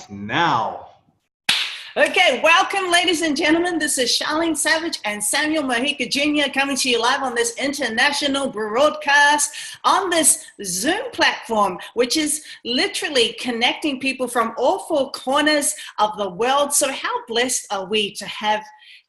Now. Okay, welcome, ladies and gentlemen. This is Sharlene Savage and Samuel Mojica Jr. coming to you live on this international broadcast on this Zoom platform, which is literally connecting people from all four corners of the world. So how blessed are we to have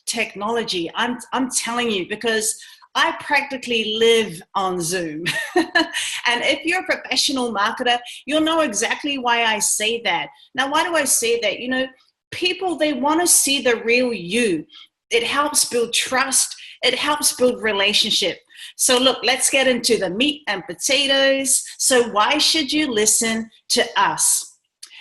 technology? I'm telling you, because I practically live on Zoom. And if you're a professional marketer, you'll know exactly why I say that. Now, why do I say that? You know, people, they want to see the real you. It helps build trust. It helps build relationship. So look, let's get into the meat and potatoes. So why should you listen to us?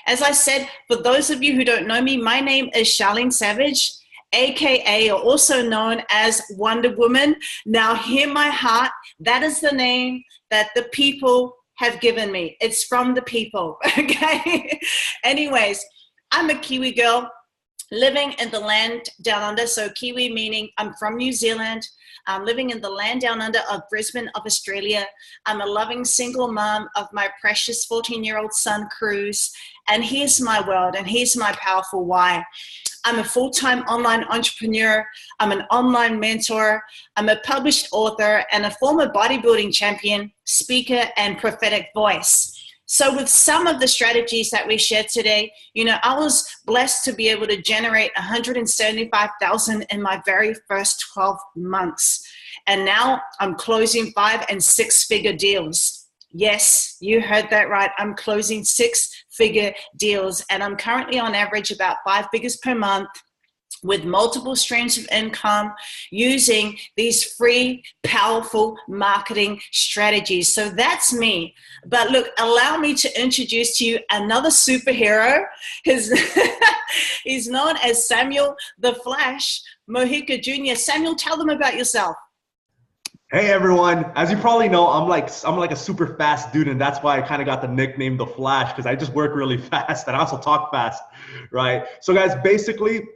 As I said, for those of you who don't know me, my name is Sharlene Savage, AKA, or also known as Wonder Woman. Now hear my heart. That is the name that the people have given me. It's from the people, okay? Anyways, I'm a Kiwi girl living in the land down under. So Kiwi meaning I'm from New Zealand. I'm living in the land down under of Brisbane of Australia. I'm a loving single mom of my precious 14-year-old son, Cruz. And here's my world, and here's my powerful why. I'm a full-time online entrepreneur. I'm an online mentor. I'm a published author and a former bodybuilding champion, speaker, and prophetic voice. So with some of the strategies that we shared today, you know, I was blessed to be able to generate $175,000 in my very first 12 months. And now I'm closing 5- and 6-figure deals. Yes, you heard that right. I'm closing 6-figure deals, and I'm currently on average about 5 figures per month, with multiple streams of income using these free, powerful marketing strategies. So that's me. But look, allow me to introduce to you another superhero. He's known as Samuel the Flash Mojica Jr. Samuel, tell them about yourself. Hey everyone, as you probably know, I'm like a super fast dude, and that's why I kind of got the nickname The Flash, because I just work really fast and I also talk fast, right? So guys, basically,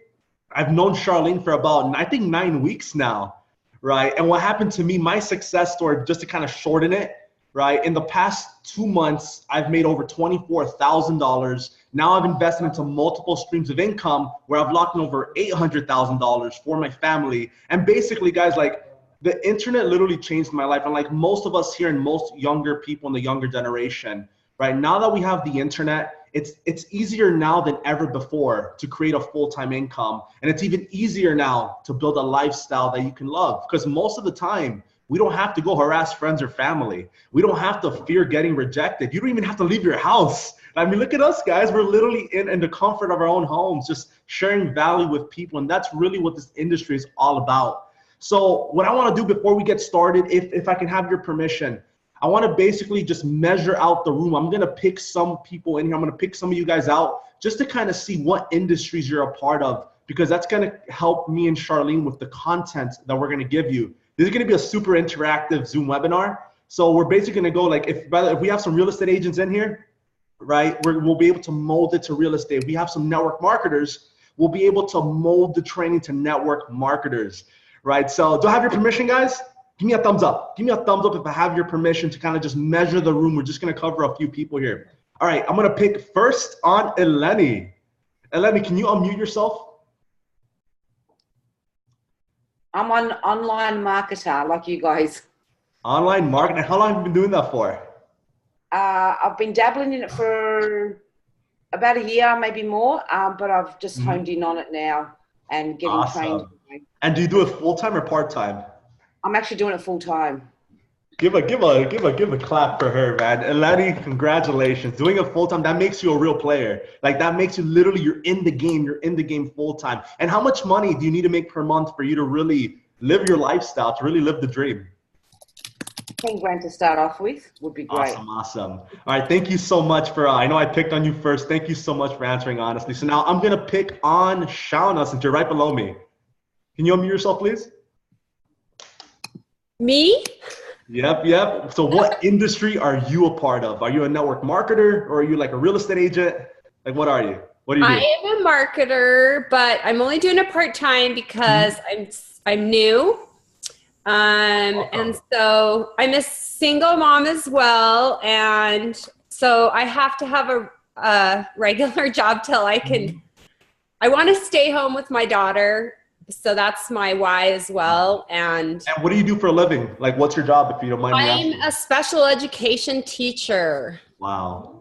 I've known Sharlene for about, I think, 9 weeks now, right? And what happened to me, my success story, just to kind of shorten it, right? In the past 2 months, I've made over $24,000. Now I've invested into multiple streams of income where I've locked in over $800,000 for my family. And basically, guys, like, the internet literally changed my life. And like most of us here and most younger people in the younger generation, right? Now that we have the internet, it's easier now than ever before to create a full-time income. And it's even easier now to build a lifestyle that you can love, because most of the time we don't have to go harass friends or family. We don't have to fear getting rejected. You don't even have to leave your house. I mean, look at us, guys. We're literally in the comfort of our own homes, just sharing value with people. And that's really what this industry is all about. So what I want to do before we get started, if I can have your permission, I want to basically just measure out the room. I'm going to pick some people in here. I'm going to pick some of you guys out just to kind of see what industries you're a part of, because that's going to help me and Sharlene with the content that we're going to give you. This is going to be a super interactive Zoom webinar. So we're basically going to go like, if we have some real estate agents in here, right, we'll be able to mold it to real estate. If we have some network marketers, we'll be able to mold the training to network marketers. Right, so do I have your permission, guys? Give me a thumbs up. Give me a thumbs up if I have your permission to kind of just measure the room. We're just going to cover a few people here. All right, I'm going to pick first on Eleni. Eleni, can you unmute yourself? I'm an online marketer like you guys. Online marketing. How long have you been doing that for? I've been dabbling in it for about a year, maybe more, but I've just honed in on it now and getting trained. And do you do it full-time or part-time? I'm actually doing it full-time. Give a clap for her, man. Eleni, congratulations. Doing it full-time, that makes you a real player. Like, that makes you literally, you're in the game full-time. And how much money do you need to make per month for you to really live your lifestyle, to really live the dream? 10 grand to start off with would be great. Awesome. All right, thank you so much for, I know I picked on you first. Thank you so much for answering honestly. So now I'm going to pick on Shauna since you're right below me. Can you unmute yourself, please? Me? Yep. So what industry are you a part of? Are you a network marketer, or are you like a real estate agent? Like, what are you? What do you do? I am a marketer, but I'm only doing it part-time because I'm new. And so I'm a single mom as well. And so I have to have a regular job till I can. I want to stay home with my daughter, so that's my why as well. And what do you do for a living? Like, what's your job, if you don't mind me asking? I'm a special education teacher. Wow.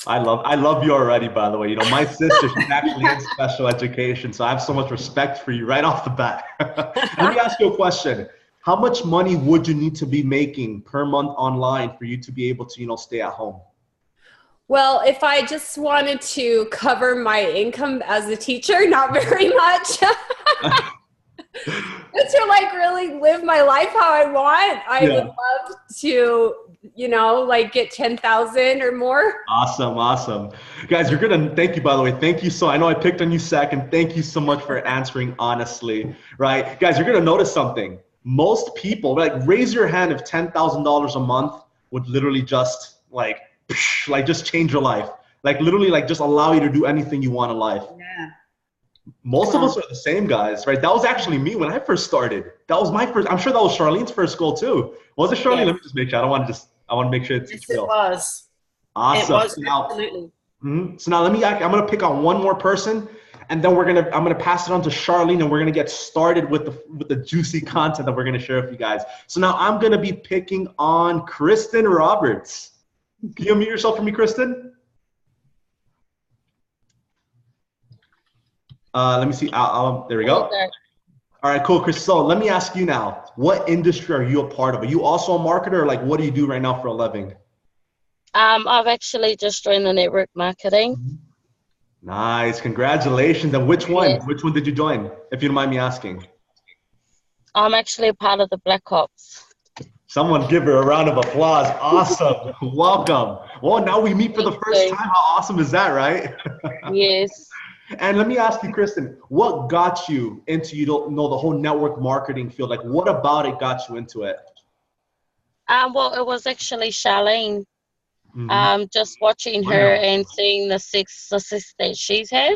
I love you already, by the way. You know, my sister, she's actually in special education, so I have so much respect for you right off the bat. Let me ask you a question. How much money would you need to be making per month online for you to be able to, you know, stay at home? Well, if I just wanted to cover my income as a teacher, not very much. To like really live my life how I want, I would love to, you know, like get 10,000 or more. Awesome. Guys, thank you, by the way. Thank you. So I know I picked on you second. Thank you so much for answering honestly, right? Guys, you're going to notice something. Most people, like, raise your hand if $10,000 a month would literally just just change your life. Like, literally, like, just allow you to do anything you want in life. Yeah. Most of us are the same, guys, right? That was actually me when I first started. That was my first. I'm sure that was Charlene's first goal too. Was it, Charlene? Yes. Let me just make sure. I want to make sure it's real. It was. Awesome. It was, so absolutely. So now I'm going to pick on one more person, and then I'm going to pass it on to Sharlene, and we're going to get started with the juicy content that we're going to share with you guys. So now I'm going to be picking on Kristen Roberts. Can you unmute yourself for me, Kristen? Let me see. There we go. Okay. All right, cool, Chris. So let me ask you now, what industry are you a part of? Are you also a marketer, or like, what do you do right now for a living? I've actually just joined the network marketing. Nice, congratulations. And which one? Yes. Which one did you join, if you don't mind me asking? I'm actually a part of the Black Ops. Someone give her a round of applause. Awesome. Welcome. Well, now we meet for the first time. How awesome is that, right? Yes. And let me ask you, Kristen, what got you into, you don't know, the whole network marketing field? Like, what about it got you into it? Well, it was actually Sharlene. Just watching Wow. her and seeing the success that she's had,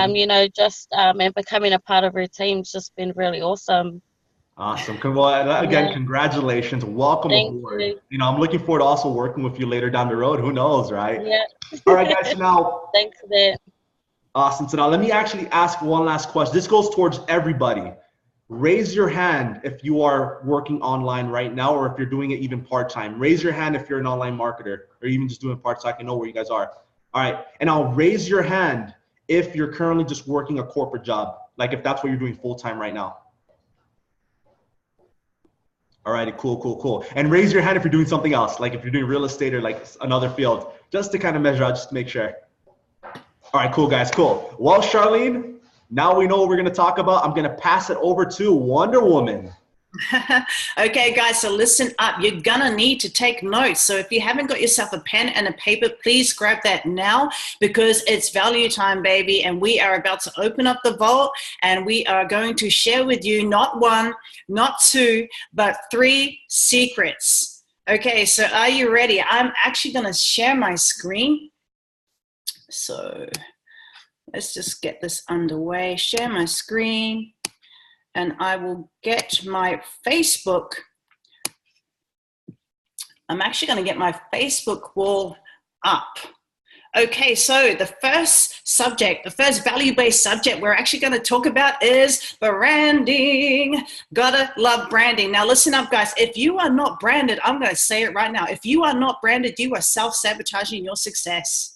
you know, just and becoming a part of her team's just been really awesome. Awesome. Well, again, congratulations. Welcome Thank aboard. you. You know, I'm looking forward to also working with you later down the road. Who knows, right? Yeah. All right, guys. So now, Thanks for that. awesome. So now let me actually ask one last question. This goes towards everybody. Raise your hand if you are working online right now, or if you're doing it even part-time. Raise your hand if you're an online marketer, or even just doing part, so I can know where you guys are. All right. And I'll raise your hand if you're currently just working a corporate job, like if that's what you're doing full-time right now. All righty, cool. And raise your hand if you're doing something else, like if you're doing real estate or like another field, just to kind of measure out, just to make sure. All right, cool, guys, cool. Well, Sharlene, now we know what we're going to talk about. I'm going to pass it over to Wonder Woman. Okay, guys, so listen up. You're going to need to take notes. So if you haven't got yourself a pen and a paper, please grab that now, because it's value time, baby. And we are about to open up the vault, and we are going to share with you not one, not two, but 3 secrets. Okay, so are you ready? I'm actually going to share my screen. So let's just get this underway. Share my screen. And I will get my Facebook. I'm actually going to get my Facebook wall up. Okay, so the first subject, the first value-based subject we're actually going to talk about is branding. Gotta love branding. Now listen up, guys. If you are not branded, I'm going to say it right now. If you are not branded, you are self-sabotaging your success.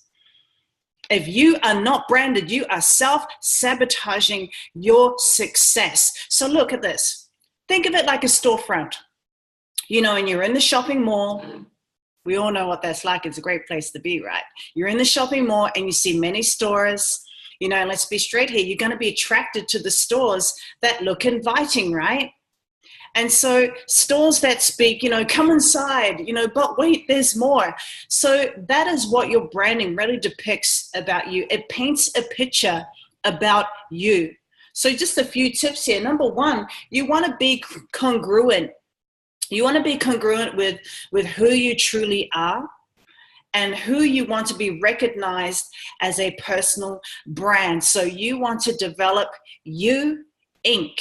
If you are not branded, you are self-sabotaging your success. So look at this. Think of it like a storefront. You know, and you're in the shopping mall. We all know what that's like. It's a great place to be, right? You're in the shopping mall and you see many stores. You know, and let's be straight here. You're going to be attracted to the stores that look inviting, right? And so stores that speak, you know, come inside, you know, but wait, there's more. So that is what your branding really depicts about you. It paints a picture about you. So just a few tips here. Number 1, you want to be congruent. You want to be congruent with who you truly are and who you want to be recognized as a personal brand. So you want to develop You Inc.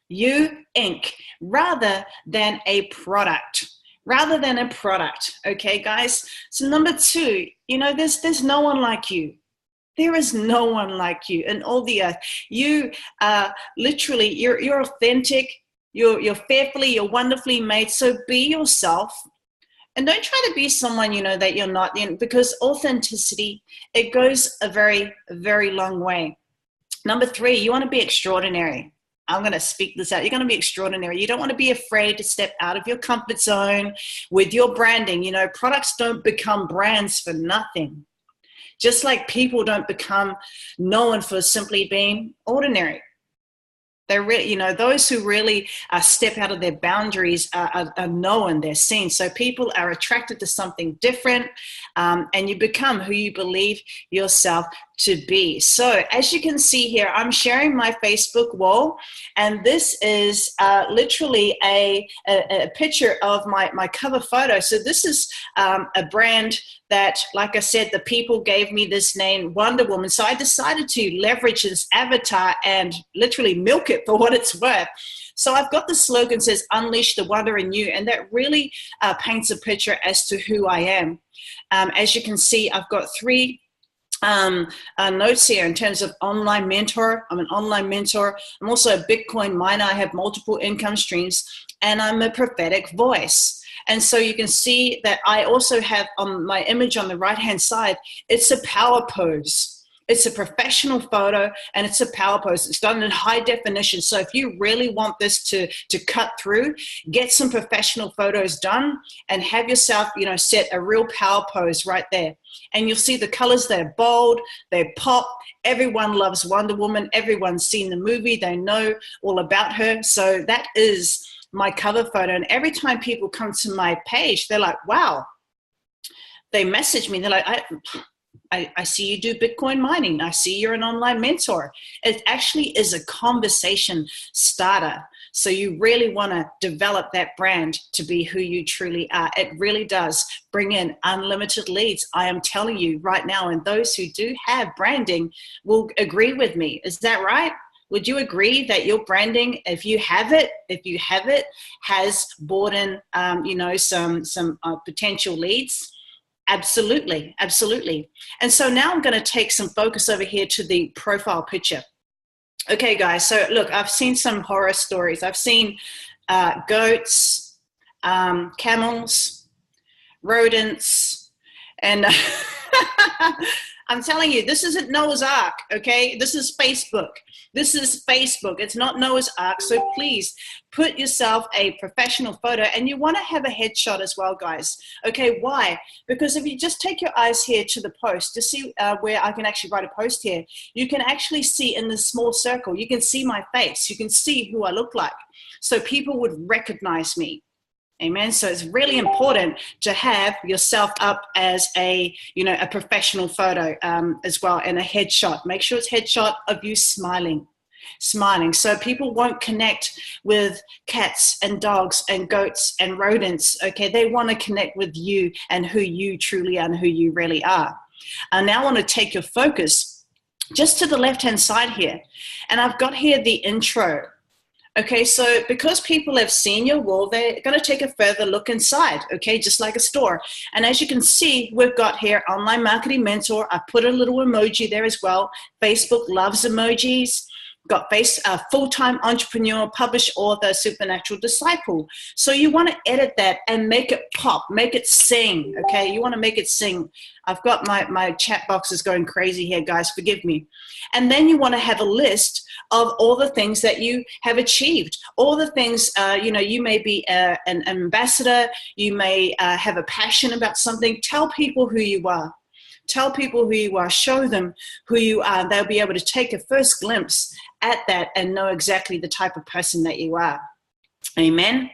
You Inc. rather than a product. rather than a product. Okay, guys? So number two, you know, there's no one like you. There is no one like you in all the earth. You literally, you're authentic. You're fearfully, you're wonderfully made. So be yourself. And don't try to be someone, you know, that you're not, because authenticity, it goes a very, very long way. Number three, you want to be extraordinary. I'm going to speak this out. You're going to be extraordinary. You don't want to be afraid to step out of your comfort zone with your branding. You know, products don't become brands for nothing. Just like people don't become known for simply being ordinary. They're really, you know, those who really step out of their boundaries are known, they're seen. So people are attracted to something different, and you become who you believe yourself to be. So as you can see here, I'm sharing my Facebook wall, and this is literally a picture of my cover photo. So this is a brand that, like I said, the people gave me this name, Wonder Woman. So I decided to leverage this avatar and literally milk it for what it's worth. So I've got the slogan says, unleash the wonder in you. And that really paints a picture as to who I am. As you can see, I've got three notes here in terms of online mentor. I'm an online mentor. I'm also a Bitcoin miner. I have multiple income streams, and I'm a prophetic voice. And so you can see that I also have on my image on the right-hand side, it's a power pose. It's a professional photo, and it's a power pose. It's done in high definition. So if you really want this to cut through, get some professional photos done and have yourself, you know, set a real power pose right there. And you'll see the colors, they're bold, they pop. Everyone loves Wonder Woman. Everyone's seen the movie. They know all about her. So that is my cover photo. And every time people come to my page, they're like, wow. They message me. They're like, I see you do Bitcoin mining. I see you're an online mentor. It actually is a conversation starter. So you really want to develop that brand to be who you truly are. It really does bring in unlimited leads. I am telling you right now, and those who do have branding will agree with me. Is that right? Would you agree that your branding, if you have it, has brought in, you know, some potential leads? Absolutely, absolutely. And so now I'm going to take some focus over here to the profile picture. Okay, guys. So look, I've seen some horror stories. I've seen goats, camels, rodents, and I'm telling you, this isn't Noah's Ark, okay? This is Facebook. This is Facebook. It's not Noah's Ark. So please put yourself a professional photo, and you want to have a headshot as well, guys. Okay, why? Because if you just take your eyes here to the post to see where I can actually write a post here, you can actually see in this small circle, you can see my face. You can see who I look like. So people would recognize me. Amen. So it's really important to have yourself up as a, you know, a professional photo as well, and a headshot. Make sure it's headshot of you smiling. So people won't connect with cats and dogs and goats and rodents. Okay, they want to connect with you and who you truly are and who you really are. I now want to take your focus just to the left-hand side here, and I've got here the intro. Okay, so because people have seen your wall, they're going to take a further look inside, okay, just like a store. And as you can see, we've got here Online Marketing Mentor. I put a little emoji there as well. Facebook loves emojis. Got full-time entrepreneur, published author, supernatural disciple. So you want to edit that and make it pop, make it sing, okay? You want to make it sing. I've got my chat box is going crazy here, guys, forgive me. And then you want to have a list of all the things that you have achieved, all the things, you know, you may be an ambassador, you may have a passion about something. Tell people who you are. Tell people who you are, show them who you are. They'll be able to take a first glimpse at that and know exactly the type of person that you are. Amen.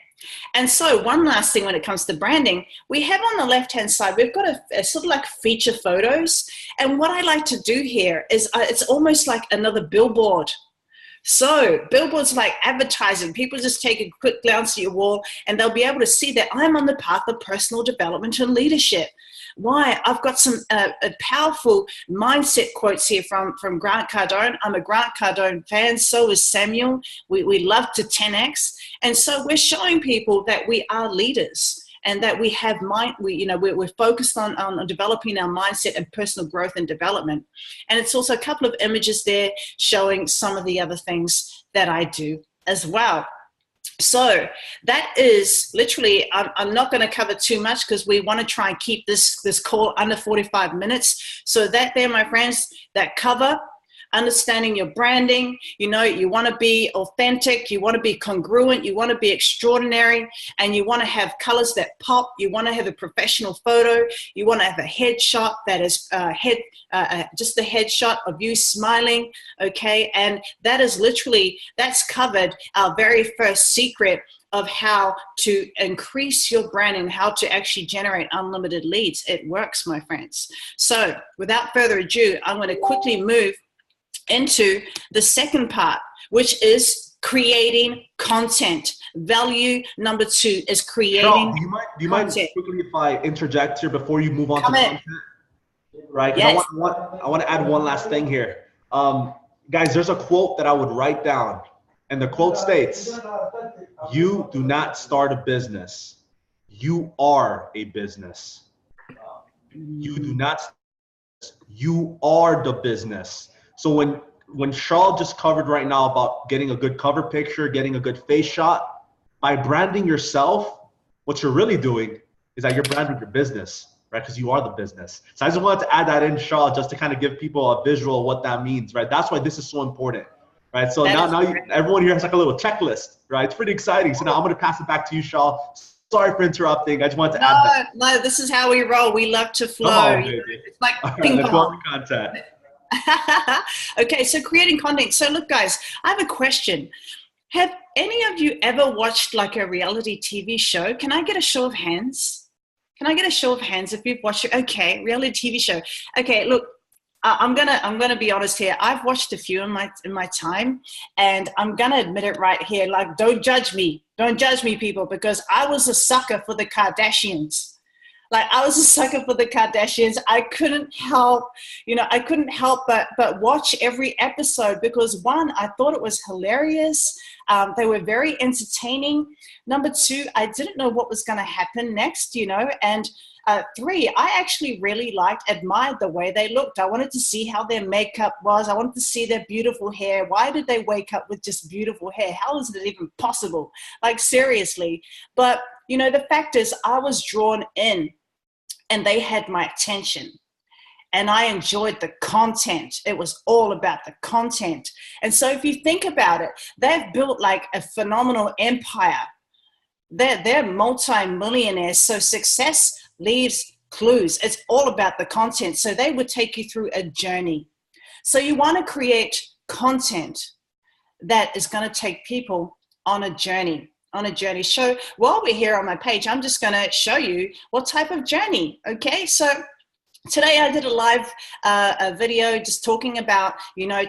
And so one last thing when it comes to branding, we have on the left-hand side, we've got a sort of like feature photos. And what I like to do here is it's almost like another billboard. So billboards like advertising, people just take a quick glance at your wall and they'll be able to see that I'm on the path of personal development and leadership. Why? I've got some powerful mindset quotes here from Grant Cardone. I'm a Grant Cardone fan. So is Samuel. We love to 10X. And so we're showing people that we are leaders. and that we have we're focused on developing our mindset and personal growth and development. And it's also a couple of images there showing some of the other things that I do as well. So that is literally, I'm not going to cover too much because we want to try and keep this call under 45 minutes. So that there, my friends, that cover, understanding your branding, you want to be authentic, you want to be congruent, you want to be extraordinary, and you want to have colors that pop, you want to have a professional photo, you want to have a headshot that is just the headshot of you smiling, okay? And that is literally, that's covered our very first secret of how to increase your branding, how to actually generate unlimited leads. It works, my friends. So without further ado, I'm going to quickly move into the second part, which is creating content. Value number 2 is creating Cheryl, do you mind quickly if I interject here before you move on to content? Right? Yes. I want to add one last thing here. Guys, there's a quote that I would write down, and the quote states, "You do not start a business. You are a business. You do not, you are the business." So when Charles just covered right now about getting a good cover picture, getting a good face shot, by branding yourself, what you're really doing is that you're branding your business, right? Because you are the business. So I just wanted to add that in, Charles, just to kind of give people a visual of what that means, right? That's why this is so important, right? So now everyone here has like a little checklist, right? It's pretty exciting. So now I'm going to pass it back to you, Charles. Sorry for interrupting. I just wanted to add that. No, this is how we roll. We love to flow. Come on, baby. It's like Right, ping let's go on pong. to content. Okay, so creating content. So look, guys, I have a question. Have any of you ever watched like a reality TV show? Can I get a show of hands? Can I get a show of hands if you've watched it? Okay, reality TV show. Okay, look, I'm gonna be honest here. I've watched a few in my time, and I'm gonna admit it right here. Like, don't judge me, people, because I was a sucker for the Kardashians. Like, I was a sucker for the Kardashians. I couldn't help but watch every episode because, one, I thought it was hilarious. They were very entertaining. Number 2, I didn't know what was going to happen next, and 3, I actually really admired the way they looked. I wanted to see how their makeup was. I wanted to see their beautiful hair. Why did they wake up with just beautiful hair? How is it even possible? Like, seriously. But, the fact is, I was drawn in. And they had my attention, and I enjoyed the content. It was all about the content. And so if you think about it, they've built like a phenomenal empire. They're multi-millionaires. So success leaves clues. It's all about the content. So they would take you through a journey. So you want to create content that is going to take people on a journey. So while we're here on my page, I'm just going to show you what type of journey. Okay, so today I did a live video just talking about,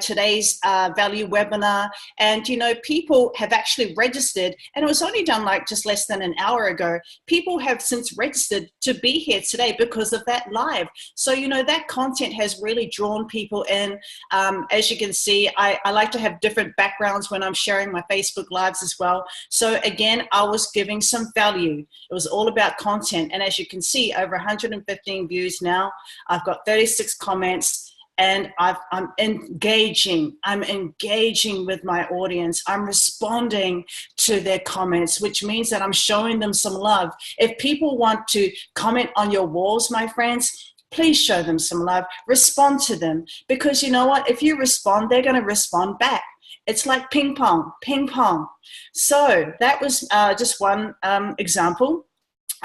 today's value webinar, and, people have actually registered, and it was only done like just less than an hour ago. People have since registered to be here today because of that live. So, that content has really drawn people in. As you can see, I like to have different backgrounds when I'm sharing my Facebook lives as well. So again, I was giving some value. It was all about content. And as you can see, over 115 views now. I've got 36 comments, and I'm engaging. I'm engaging with my audience. I'm responding to their comments, which means that I'm showing them some love. If people want to comment on your walls, my friends, please show them some love. Respond to them, because you know what? If you respond, they're going to respond back. It's like ping pong, ping pong. So that was just one example.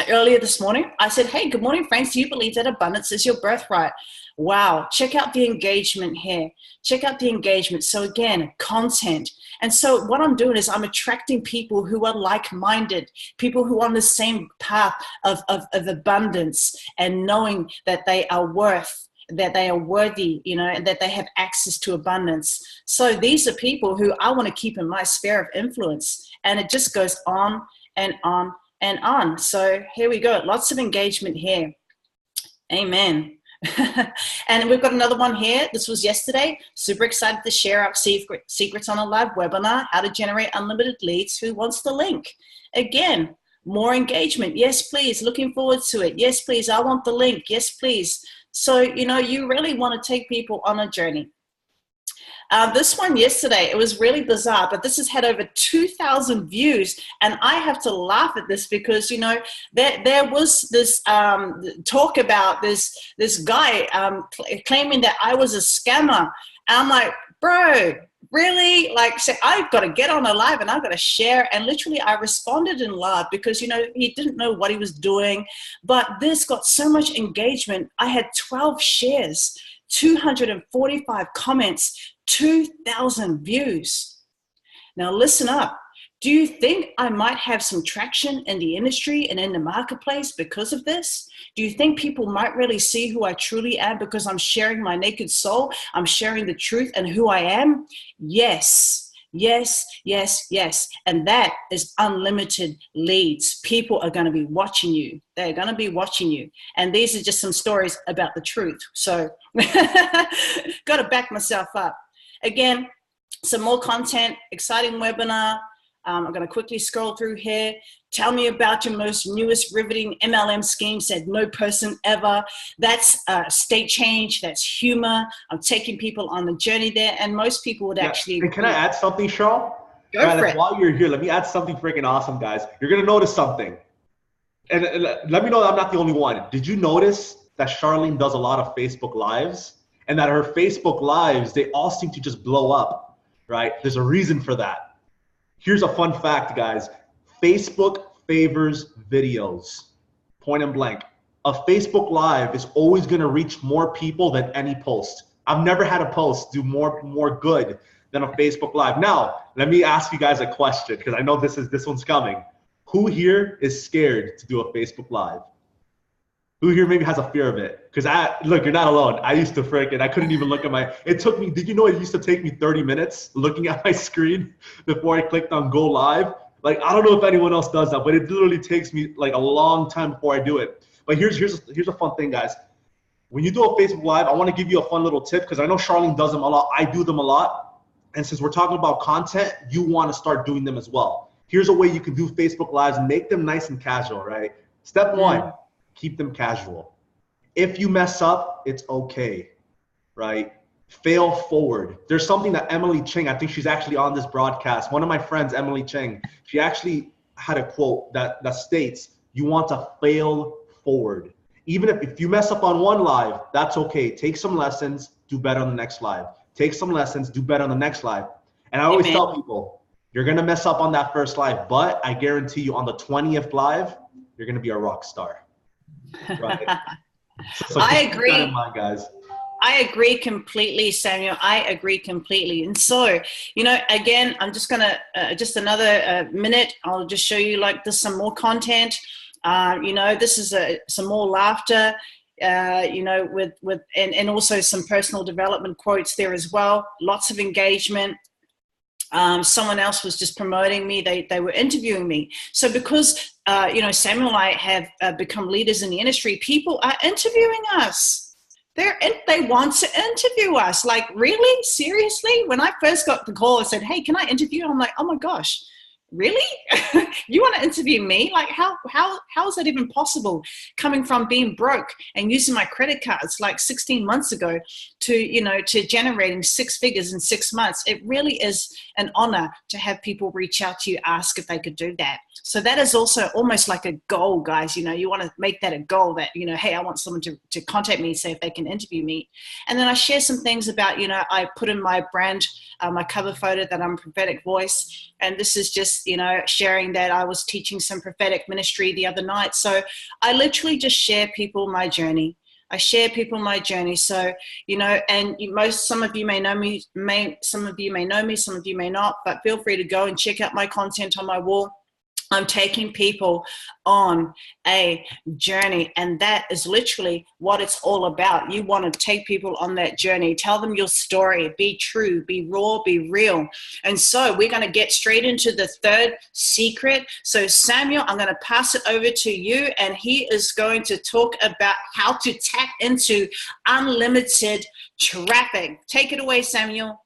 Earlier this morning, I said, hey, good morning, friends. Do you believe that abundance is your birthright? Wow. Check out the engagement here. Check out the engagement. So again, content. And so what I'm doing is I'm attracting people who are like-minded, people who are on the same path of abundance, and knowing that they are worthy, and that they have access to abundance. So these are people who I want to keep in my sphere of influence. And it just goes on and on and on. So here we go. Lots of engagement here. Amen. And we've got another one here. This was yesterday. Super excited to share our secrets on a live webinar, how to generate unlimited leads. Who wants the link? Again, More engagement. Yes, please. Looking forward to it. Yes, please. I want the link. Yes, please. So, you really want to take people on a journey. This one yesterday, it was really bizarre, but this has had over 2,000 views. And I have to laugh at this because, there was this talk about this guy claiming that I was a scammer. And I'm like, bro, really? Like, so I've got to get on a live and I've got to share. And literally I responded in love because, he didn't know what he was doing. But this got so much engagement. I had 12 shares, 245 comments, 2,000 views. Now listen up. Do you think I might have some traction in the industry and in the marketplace because of this? Do you think people might really see who I truly am because I'm sharing my naked soul? I'm sharing the truth and who I am? Yes, yes, yes, yes. And that is unlimited leads. People are going to be watching you. They're going to be watching you. And these are just some stories about the truth. So got to back myself up. Again, some more content, exciting webinar. I'm going to quickly scroll through here. Tell me about your most newest riveting MLM scheme, said no person ever. That's state change. That's humor. I'm taking people on the journey there. And most people would actually. And can I add something, Cheryl? Go for it. While you're here, let me add something freaking awesome, guys. You're going to notice something. And let me know that I'm not the only one. Did you notice that Sharlene does a lot of Facebook Lives? And that her Facebook Lives, they all seem to just blow up, right? There's a reason for that. Here's a fun fact, guys. Facebook favors videos, point and blank. A Facebook Live is always gonna reach more people than any post. I've never had a post do more good than a Facebook Live. Now, let me ask you guys a question, because I know this one's coming. Who here is scared to do a Facebook Live? Who here maybe has a fear of it? Because look, you're not alone. I used to I couldn't even look at did you know it used to take me 30 minutes looking at my screen before I clicked on go live? Like, I don't know if anyone else does that, but it literally takes me like a long time before I do it. But here's a fun thing, guys. When you do a Facebook Live, I want to give you a fun little tip because I know Sharlene does them a lot. I do them a lot. And since we're talking about content, you want to start doing them as well. Here's a way you can do Facebook Lives and make them nice and casual, right? Step one. Keep them casual. If you mess up, it's okay, right? Fail forward. There's something that Emily Ching, I think she's actually on this broadcast. One of my friends, Emily Ching, she actually had a quote that states, you want to fail forward. Even if you mess up on one live, that's okay. Take some lessons, do better on the next live. Take some lessons, do better on the next live. And I always tell people, you're going to mess up on that first live, but I guarantee you on the 20th live, you're going to be a rock star. Right. So I agree. Keep that in mind, guys. I agree completely, Samuel. I agree completely. And so, again, I'm just going to, just another minute, I'll just show you some more content. This is some more laughter, and also some personal development quotes there as well. Lots of engagement. Someone else was just promoting me. They were interviewing me. So because, Samuel and I have become leaders in the industry, people are interviewing us. They want to interview us. Like, really? Seriously? When I first got the call, I said, hey, can I interview? I'm like, oh my gosh, really? You want to interview me? Like, how is that even possible? Coming from being broke and using my credit cards like 16 months ago to generating 6 figures in 6 months. It really is an honor to have people reach out to you, ask if they could do that. So that is also almost like a goal, guys. You want to make that a goal that, hey, I want someone to contact me and say if they can interview me. And then I share some things about, I put in my brand, my cover photo that I'm a prophetic voice. And this is just, sharing that I was teaching some prophetic ministry the other night. So I literally just share people my journey. I share people my journey. So, and some of you may know me, some of you may know me, some of you may not, but feel free to go and check out my content on my wall. I'm taking people on a journey, and that is literally what it's all about. You want to take people on that journey, tell them your story, be true, be raw, be real. And so we're going to get straight into the third secret. So Samuel, I'm going to pass it over to you, and he is going to talk about how to tap into unlimited traffic. Take it away, Samuel.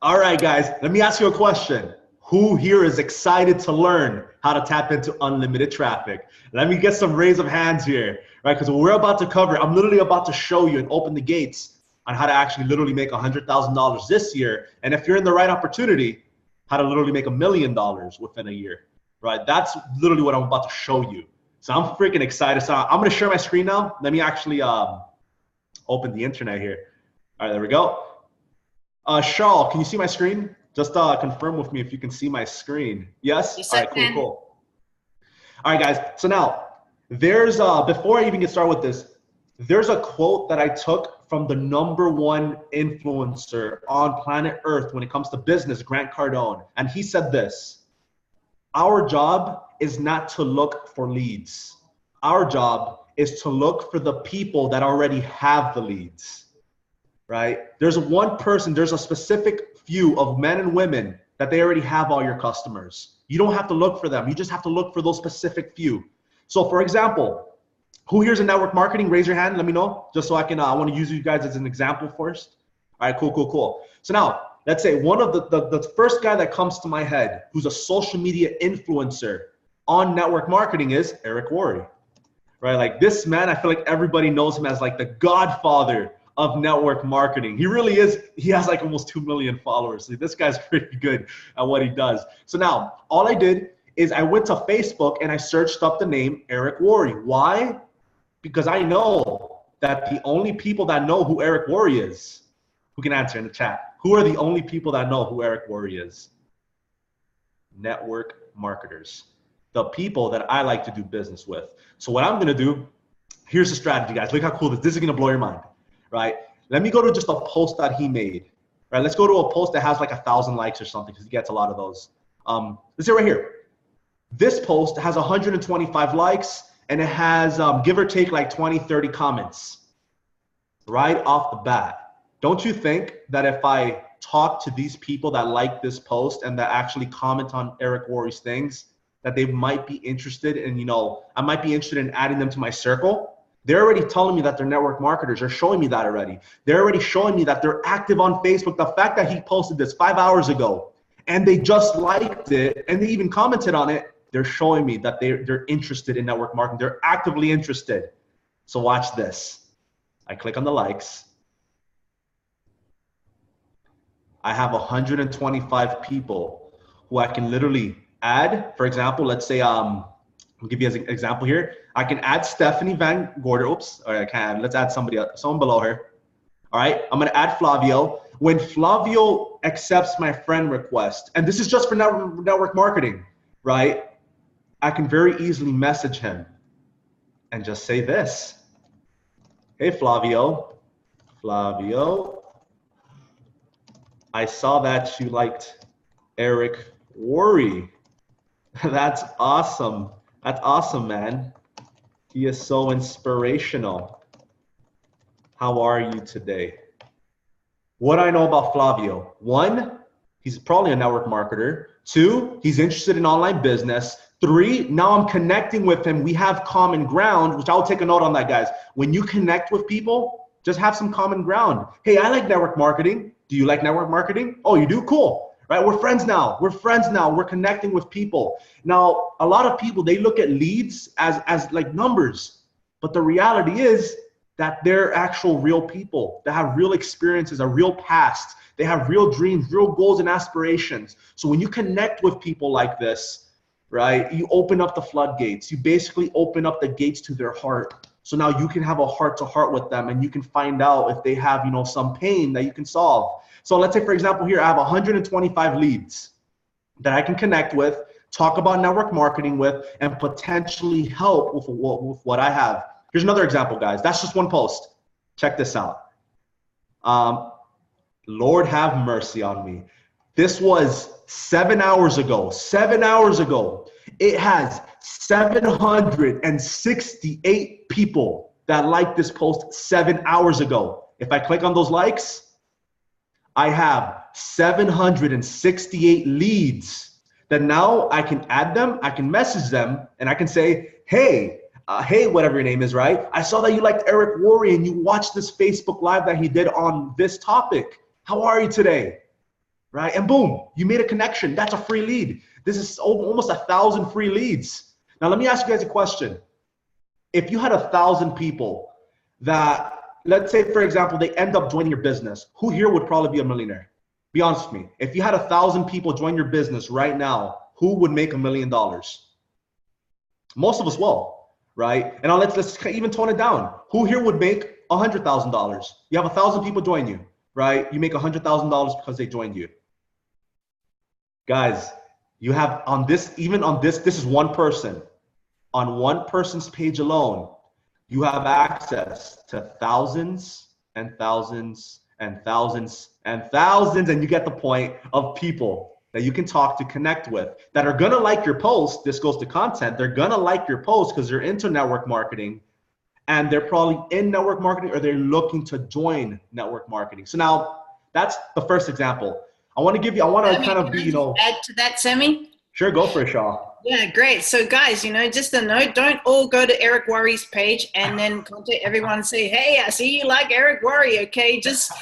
All right, guys, let me ask you a question. Who here is excited to learn how to tap into unlimited traffic? Let me get some raise of hands here, right? Because what we're about to cover, I'm literally about to show you and open the gates on how to actually literally make $100,000 this year. And if you're in the right opportunity, how to literally make $1 million within a year, right? That's literally what I'm about to show you. So I'm freaking excited. So I'm going to share my screen now. Let me actually open the internet here. All right, there we go. Charles, can you see my screen? Just confirm with me if you can see my screen. Yes? Yes, all right, cool, cool. All right, guys. So now, there's, before I even get started with this, there's a quote that I took from the #1 influencer on planet Earth when it comes to business, Grant Cardone. And he said this: our job is not to look for leads. Our job is to look for the people that already have the leads, right? There's one person, there's a specific few of men and women that they already have all your customers. You don't have to look for them. You just have to look for those specific few. So for example, who here's in network marketing? Raise your hand. Let me know, just so I can, I want to use you guys as an example first. All right, cool, cool, cool. So now, let's say one of the first guy that comes to my head who's a social media influencer on network marketing is Eric Worre, right? Like this man, I feel like everybody knows him as like the godfather of network marketing. He really is. He has like almost 2 million followers. So this guy's pretty good at what he does. So now all I did is I went to Facebook and I searched up the name Eric Worre. Why? Because I know that the only people that know who Eric Worre is, who can answer in the chat, who are the only people that know who Eric Worre is? Network marketers, the people that I like to do business with. So what I'm going to do, here's the strategy, guys. Look how cool this is going to blow your mind, right? Let me go to just a post that he made, right? Let's go to a post that has like 1,000 likes or something, because he gets a lot of those. Let's see right here. This post has 125 likes and it has give or take like 20, 30 comments right off the bat. Don't you think that if I talk to these people that like this post and that actually comment on Eric Worre's things, that they might be interested in, you know, I might be interested in adding them to my circle? They're already telling me that they're network marketers. They're showing me that already. They're already showing me that they're active on Facebook. The fact that he posted this 5 hours ago and they just liked it and they even commented on it, they're showing me that they're interested in network marketing. They're actively interested. So watch this. I click on the likes. I have 125 people who I can literally add. For example, let's say, I'll give you an example here. I can add Stephanie Van Gorder. Oops, all right, I can. Let's add somebody else, someone below her. All right, I'm gonna add Flavio. When Flavio accepts my friend request, and this is just for network marketing, right? I can very easily message him and just say this. Hey, Flavio, I saw that you liked Eric Worre. That's awesome. That's awesome, man. He is so inspirational. How are you today? What do I know about Flavio? 1, he's probably a network marketer. 2, he's interested in online business. 3, now I'm connecting with him. We have common ground, which I'll take a note on that, guys. When you connect with people, just have some common ground. Hey, I like network marketing. Do you like network marketing? Oh, you do? Cool. Right? We're friends now. We're connecting with people. Now, a lot of people, they look at leads as like numbers. But the reality is that they're actual real people that have real experiences, a real past. They have real dreams, real goals and aspirations. So when you connect with people like this, right, you open up the floodgates. You basically open up the gates to their heart. So now you can have a heart-to-heart with them and you can find out if they have, you know, some pain that you can solve. So let's say, for example, here I have 125 leads that I can connect with, talk about network marketing with, and potentially help with what I have. Here's another example, guys. That's just one post. Check this out. Lord have mercy on me. This was 7 hours ago. 7 hours ago. It has 768 people that liked this post 7 hours ago. If I click on those likes, I have 768 leads that now I can add them, I can message them, and I can say, hey, whatever your name is, right? I saw that you liked Eric Worre and you watched this Facebook Live that he did on this topic. How are you today? right? And boom, you made a connection. That's a free lead. This is almost 1,000 free leads. Now, let me ask you guys a question. If you had 1,000 people that, let's say, for example, they end up joining your business, who here would probably be a millionaire? Be honest with me. If you had 1,000 people join your business right now, who would make $1 million? Most of us will, right? And now let's even tone it down. Who here would make $100,000? You have 1,000 people join you, right? You make $100,000 because they joined you. Guys, you have on this, even on this is one person. On one person's page alone, you have access to thousands and thousands and thousands and thousands, and you get the point, of people that you can talk to, connect with, that are gonna like your post. This goes to content. They're gonna like your post because they're into network marketing, and they're probably in network marketing or they're looking to join network marketing. So now that's the first example. I want to kind of be, add to that, Sammy. Sure, go for it, Shaw. Yeah, great. So guys, just a note, don't all go to Eric Worre's page and then contact everyone and say, hey, I see you like Eric Worre, okay? Just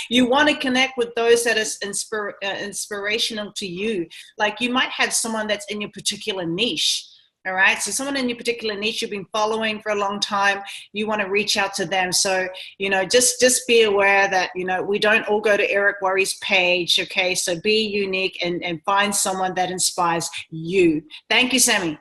you want to connect with those that is inspirational to you. Like you might have someone that's in your particular niche. All right. So someone in your particular niche you've been following for a long time, you want to reach out to them. So, just be aware that, we don't all go to Eric Worre's page. Okay. So be unique and find someone that inspires you. Thank you, Sammy.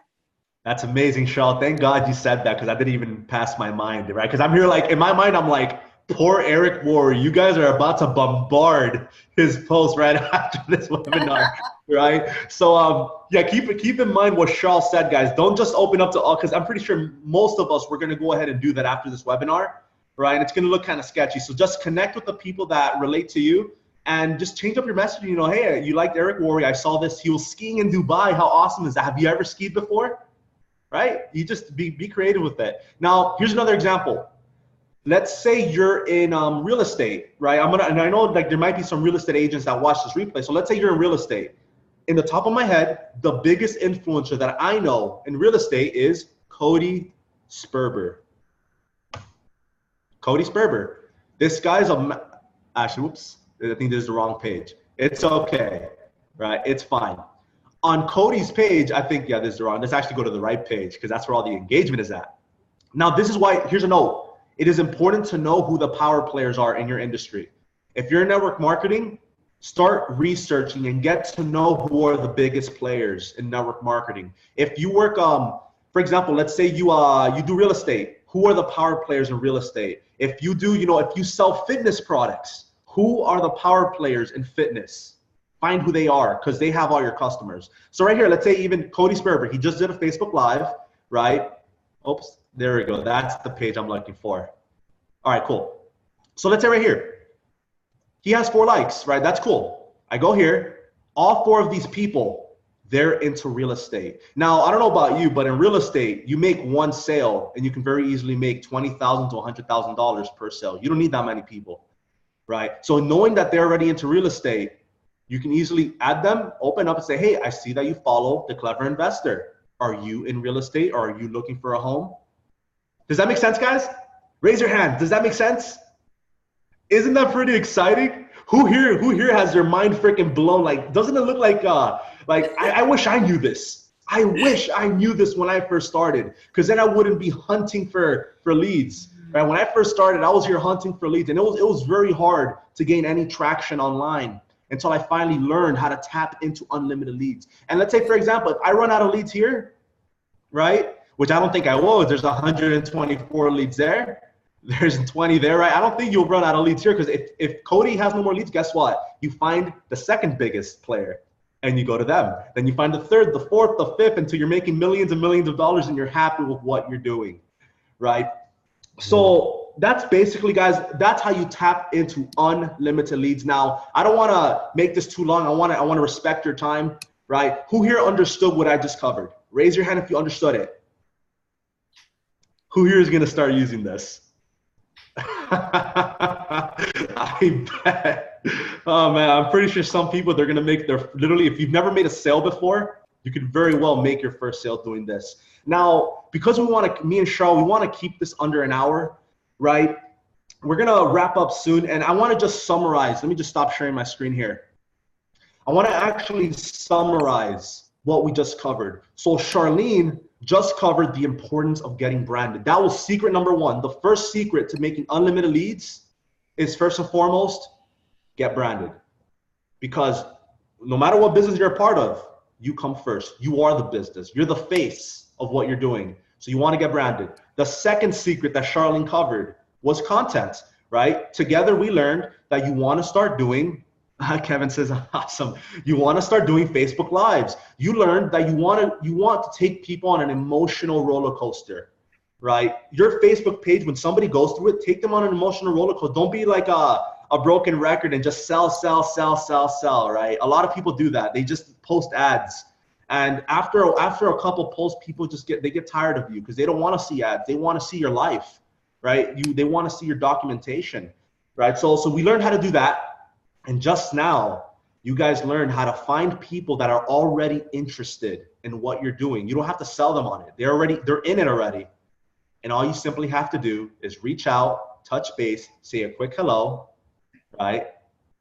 That's amazing, Shaw. Thank God you said that, because I didn't even pass my mind, right? Because I'm here like, in my mind, I'm like, poor Eric Worre, you guys are about to bombard his post right after this webinar, right? So yeah, keep in mind what Shaw said, guys. Don't just open up to all, because I'm pretty sure most of us, we're going to go ahead and do that after this webinar, right? And it's going to look kind of sketchy. So just connect with the people that relate to you and just change up your messaging. Hey, you liked Eric Worre. I saw this. He was skiing in Dubai. How awesome is that? Have you ever skied before? Right? You just be creative with it. Now, here's another example. Let's say you're in real estate, right? And I know like there might be some real estate agents that watch this replay. So let's say you're in real estate. In the top of my head, the biggest influencer that I know in real estate is Cody Sperber. Cody Sperber. This guy's actually, whoops, I think this is the wrong page. It's okay, right? It's fine. On Cody's page, I think, yeah, this is the wrong. Let's actually go to the right page, because that's where all the engagement is at. Now, this is why, here's a note. It is important to know who the power players are in your industry. If you're in network marketing, start researching and get to know who are the biggest players in network marketing. If you work, for example, let's say you do real estate, who are the power players in real estate? If you do, if you sell fitness products, who are the power players in fitness? Find who they are, because they have all your customers. So right here, let's say even Cody Sperber, he just did a Facebook Live, right? Oops. There we go. That's the page I'm looking for. All right, cool. So let's say right here, he has 4 likes, right? That's cool. I go here. All 4 of these people, they're into real estate. Now, I don't know about you, but in real estate, you make one sale and you can very easily make $20,000 to $100,000 per sale. You don't need that many people, right? So knowing that they're already into real estate, you can easily add them, open up and say, hey, I see that you follow The Clever Investor. Are you in real estate, or are you looking for a home? Does that make sense, guys? Raise your hand. Does that make sense? Isn't that pretty exciting? Who here has their mind freaking blown? Like, doesn't it look like I wish I knew this. I wish I knew this when I first started, because then I wouldn't be hunting for leads. Right? When I first started, I was here hunting for leads, and it was very hard to gain any traction online until I finally learned how to tap into unlimited leads. And let's say, for example, if I run out of leads here, right? Which I don't think I will. There's 124 leads there. There's 20 there, right? I don't think you'll run out of leads here, because if Cody has no more leads, guess what? You find the second biggest player and you go to them. Then you find the third, the fourth, the fifth, until you're making millions and millions of dollars and you're happy with what you're doing, right? So that's basically, guys, that's how you tap into unlimited leads. Now, I don't want to make this too long. I want to respect your time, right? Who here understood what I just covered? Raise your hand if you understood it. Who here is going to start using this? I bet. Oh man, I'm pretty sure some people, they're going to make literally, if you've never made a sale before, you could very well make your first sale doing this. Now, because me and Charl, we want to keep this under an hour, right? we're going to wrap up soon. And I want to just summarize. Let me just stop sharing my screen here. I want to actually summarize what we just covered. So Sharlene just covered the importance of getting branded. That was secret number one. The first secret to making unlimited leads is, first and foremost, get branded. Because no matter what business you're a part of, you come first. You are the business. You're the face of what you're doing. So you want to get branded. The second secret that Sharlene covered was content, right? Together we learned that you want to start doing, Kevin says, awesome. You want to start doing Facebook Lives. You learned that you want to take people on an emotional roller coaster, right? Your Facebook page, when somebody goes through it, take them on an emotional roller coaster. Don't be like a broken record and just sell, right? A lot of people do that. They just post ads. And after a couple posts, people just get tired of you because they don't want to see ads. They want to see your life, right? They want to see your documentation, right? So we learned how to do that. And just now, you guys learned how to find people that are already interested in what you're doing. You don't have to sell them on it. They're in it already. And all you simply have to do is reach out, touch base, say a quick hello, right?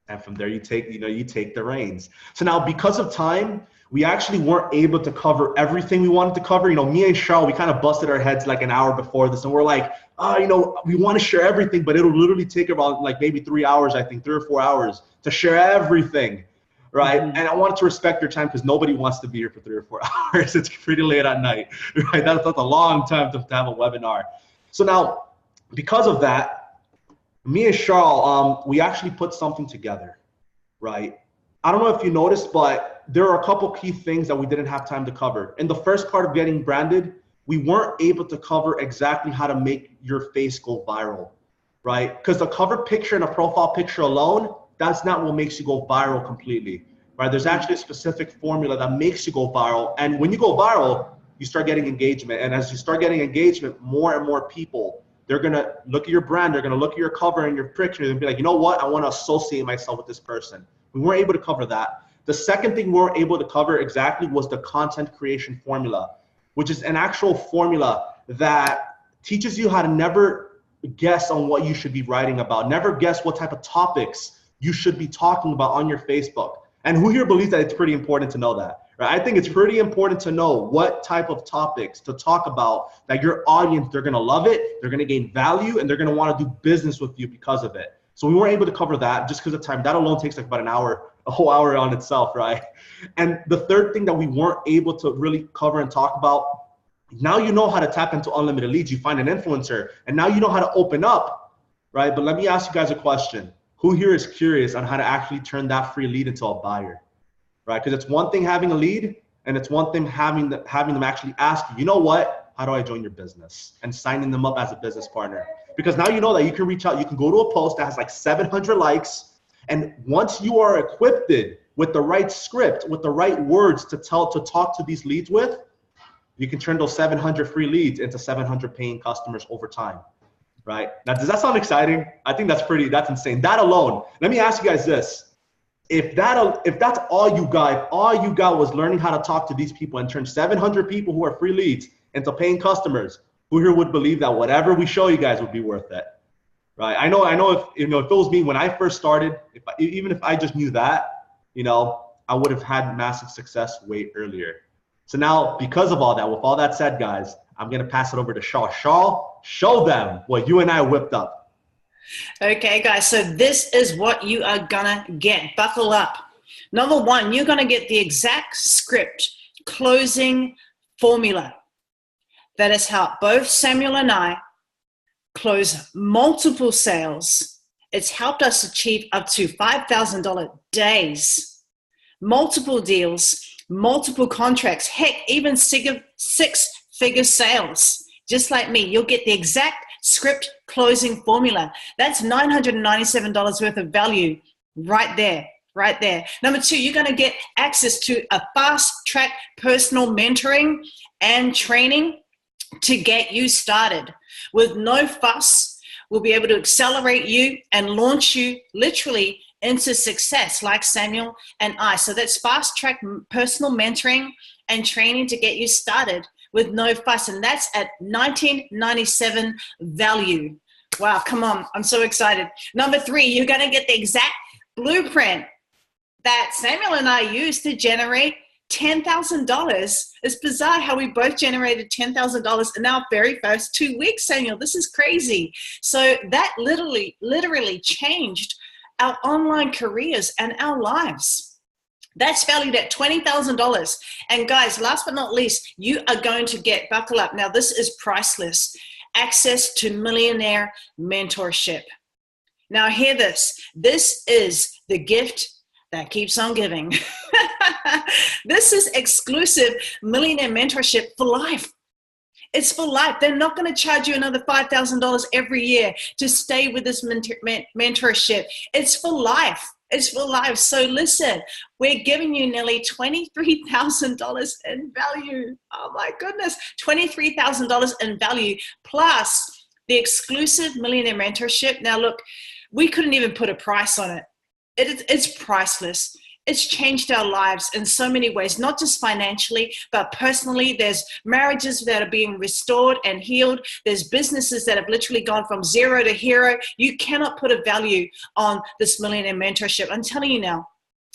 And from there you take the reins. So now, because of time, we actually weren't able to cover everything we wanted to cover. Me and Charles, we kind of busted our heads like an hour before this, and we're like, we want to share everything, but it'll literally take about like maybe 3 hours, I think 3 or 4 hours to share everything, right? Mm-hmm. And I wanted to respect your time because nobody wants to be here for 3 or 4 hours. It's pretty late at night, right? That's a long time to have a webinar. So now, because of that, me and Charles, we actually put something together, right? I don't know if you noticed, but there are a couple key things that we didn't have time to cover. In the first part of getting branded, we weren't able to cover exactly how to make your face go viral, right? Because the cover picture and a profile picture alone, that's not what makes you go viral completely, right? There's actually a specific formula that makes you go viral. And when you go viral, you start getting engagement. And as you start getting engagement, more and more people, they're going to look at your brand, they're going to look at your cover and your picture and be like, you know what? I want to associate myself with this person. We weren't able to cover that. The second thing we were able to cover exactly was the content creation formula, which is an actual formula that teaches you how to never guess on what you should be writing about, never guess what type of topics you should be talking about on your Facebook. And who here believes that it's pretty important to know that, right? I think it's pretty important to know what type of topics to talk about that your audience, they're gonna love it, they're gonna gain value, and they're gonna wanna do business with you because of it. So we weren't able to cover that just because of time. That alone takes like about an hour, a whole hour on itself, right? And the third thing that we weren't able to really cover and talk about, now you know how to tap into unlimited leads. You find an influencer, and now you know how to open up, right? But let me ask you guys a question. Who here is curious on how to actually turn that free lead into a buyer, right? Because it's one thing having a lead, and it's one thing having them actually ask you, you know what? How do I join your business? And signing them up as a business partner. Because now you know that you can reach out, you can go to a post that has like 700 likes, and once you are equipped with the right script, with the right words to talk to these leads with, you can turn those 700 free leads into 700 paying customers over time, right? Now, does that sound exciting? I think that's insane. That alone, let me ask you guys this. If that's all you got was learning how to talk to these people and turn 700 people who are free leads into paying customers, who here would believe that whatever we show you guys would be worth it, right? I know if it was me when I first started, even if I just knew that, I would have had massive success way earlier. So now, because of all that, with all that said, guys, I'm going to pass it over to Shaw. Shaw, show them what you and I whipped up. Okay, guys, so this is what you are going to get. Buckle up. Number one, you're going to get the exact script closing formula that has helped both Samuel and I close multiple sales. It's helped us achieve up to $5,000 days, multiple deals, multiple contracts, heck, even six-figure sales. Just like me, you'll get the exact script closing formula. That's $997 worth of value right there. Right there. Number two, you're going to get access to a fast-track personal mentoring and training to get you started. With no fuss, we'll be able to accelerate you and launch you literally into success like Samuel and I. So that's fast-track personal mentoring and training to get you started with no fuss. And that's at $1997 value. Wow, come on. I'm so excited. Number 3, you're going to get the exact blueprint that Samuel and I used to generate $10,000. It's bizarre how we both generated $10,000 in our very first 2 weeks, Samuel. This is crazy. So that literally changed our online careers and our lives. That's valued at $20,000. And guys, last but not least, you are going to get, buckle up. Now, this is priceless. Access to millionaire mentorship. Now, hear this. This is the gift that keeps on giving. This is exclusive millionaire mentorship for life. It's for life. They're not going to charge you another $5,000 every year to stay with this mentorship. It's for life. It's for life. So listen, we're giving you nearly $23,000 in value. Oh my goodness, $23,000 in value plus the exclusive millionaire mentorship. Now look, we couldn't even put a price on it. It's priceless. It's changed our lives in so many ways, not just financially, but personally. There's marriages that are being restored and healed. There's businesses that have literally gone from zero to hero. You cannot put a value on this millionaire mentorship. I'm telling you now.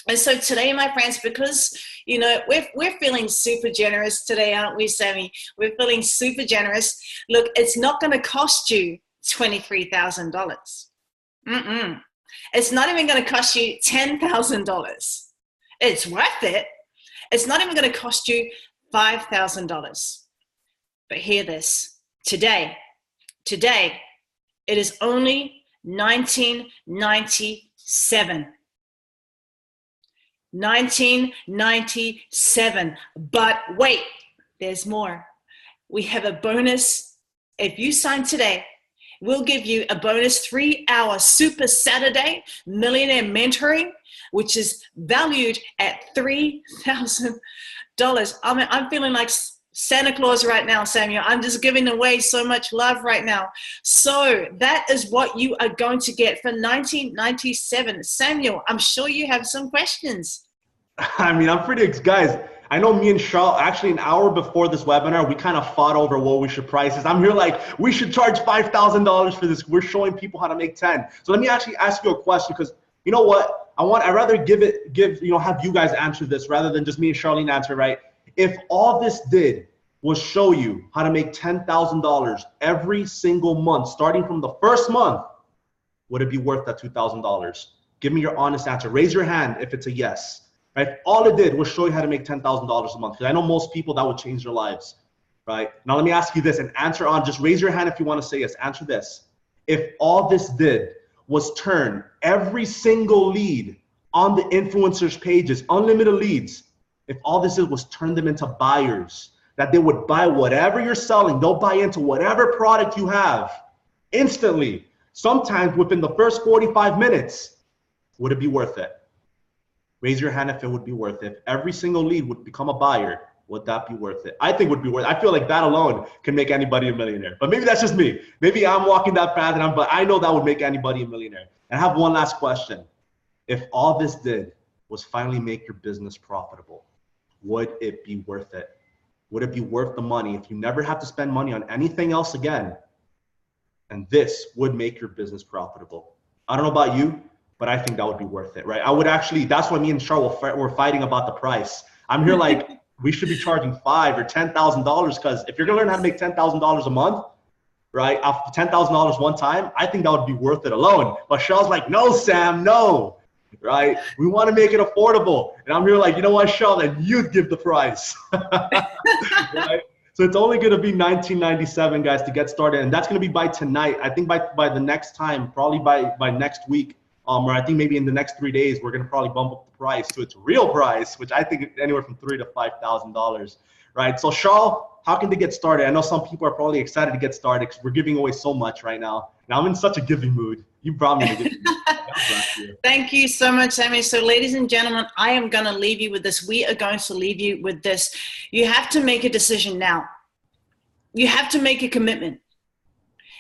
And so today, my friends, because, you know, we're feeling super generous today, aren't we, Sammy? We're feeling super generous. Look, it's not going to cost you $23,000. It's not even going to cost you $10,000. It's worth it. It's not even going to cost you $5,000. But hear this. Today, it is only $19.97. $19.97. But wait, there's more. We have a bonus. If you sign today, we'll give you a bonus 3-hour Super Saturday Millionaire Mentoring, which is valued at $3,000. I mean, I'm feeling like Santa Claus right now, Samuel. I'm just giving away so much love right now. So that is what you are going to get for $19.97. Samuel, I'm sure you have some questions. I mean, I'm pretty, guys, I know me and Charles, actually an hour before this webinar, we kind of fought over what we should price this. I'm here like, we should charge $5,000 for this. We're showing people how to make 10. So let me actually ask you a question, because you know what? I'd rather have you guys answer this rather than just me and Sharlene answer, right? If all this did was show you how to make $10,000 every single month, starting from the first month, would it be worth that $2,000? Give me your honest answer. Raise your hand if it's a yes. Right? All it did was show you how to make $10,000 a month. Because I know most people that would change their lives. Right? Now let me ask you this and answer on. Just raise your hand if you want to say yes. Answer this. If all this did was turn every single lead on the influencers' pages, unlimited leads, if all this did was turn them into buyers, that they would buy whatever you're selling, they'll buy into whatever product you have instantly, sometimes within the first 45 minutes, would it be worth it? Raise your hand if it would be worth it. If every single lead would become a buyer, would that be worth it? I think it would be worth it. I feel like that alone can make anybody a millionaire. But maybe that's just me. Maybe I'm walking that path, but I know that would make anybody a millionaire. And I have one last question. If all this did was finally make your business profitable, would it be worth it? Would it be worth the money if you never have to spend money on anything else again? And this would make your business profitable. I don't know about you, but I think that would be worth it, right? I would actually, that's why me and Charles were fighting about the price. I'm here like, we should be charging $5,000 or $10,000, because if you're gonna learn how to make $10,000 a month, right, off $10,000 one time, I think that would be worth it alone. But Charles like, no, Sam, no, right? We wanna make it affordable. And I'm here like, you know what, Charles, and you give the price, right? So it's only gonna be $19.97, guys, to get started. And that's gonna be by tonight. I think by the next time, probably by next week, or I think maybe in the next 3 days, we're going to probably bump up the price to its real price, which I think anywhere from $3,000 to $5,000, right? So Charles, how can they get started? I know some people are probably excited to get started because we're giving away so much right now. Now I'm in such a giving mood. You brought me to giving mood. Thank you so much, Sammy. So ladies and gentlemen, I am going to leave you with this. We are going to leave you with this. You have to make a decision now. You have to make a commitment.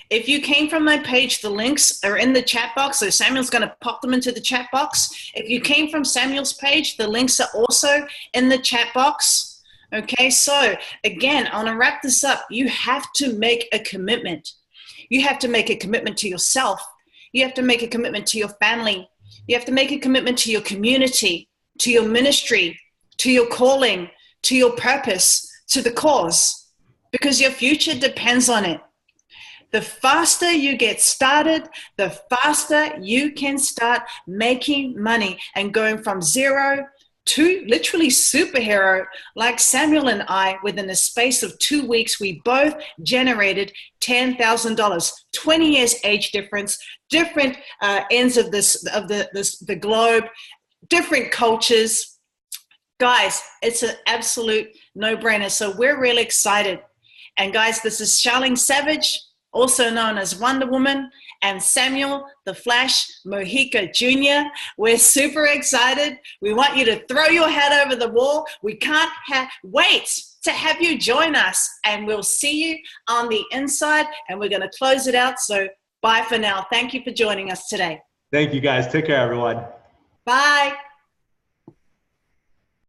If you came from my page, the links are in the chat box. So Samuel's going to pop them into the chat box. If you came from Samuel's page, the links are also in the chat box. Okay, so again, I want to wrap this up. You have to make a commitment. You have to make a commitment to yourself. You have to make a commitment to your family. You have to make a commitment to your community, to your ministry, to your calling, to your purpose, to the cause, because your future depends on it. The faster you get started, the faster you can start making money and going from zero to literally superhero. Like Samuel and I, within the space of 2 weeks, we both generated $10,000, 20 years age difference, different ends of the globe, different cultures. Guys, it's an absolute no-brainer. So we're really excited. And guys, this is Sharlene Savage, also known as Wonder Woman, and Samuel the Flash Mojica Jr. We're super excited. We want you to throw your head over the wall. We can't wait to have you join us, and we'll see you on the inside, and we're going to close it out. So bye for now. Thank you for joining us today. Thank you, guys. Take care, everyone. Bye.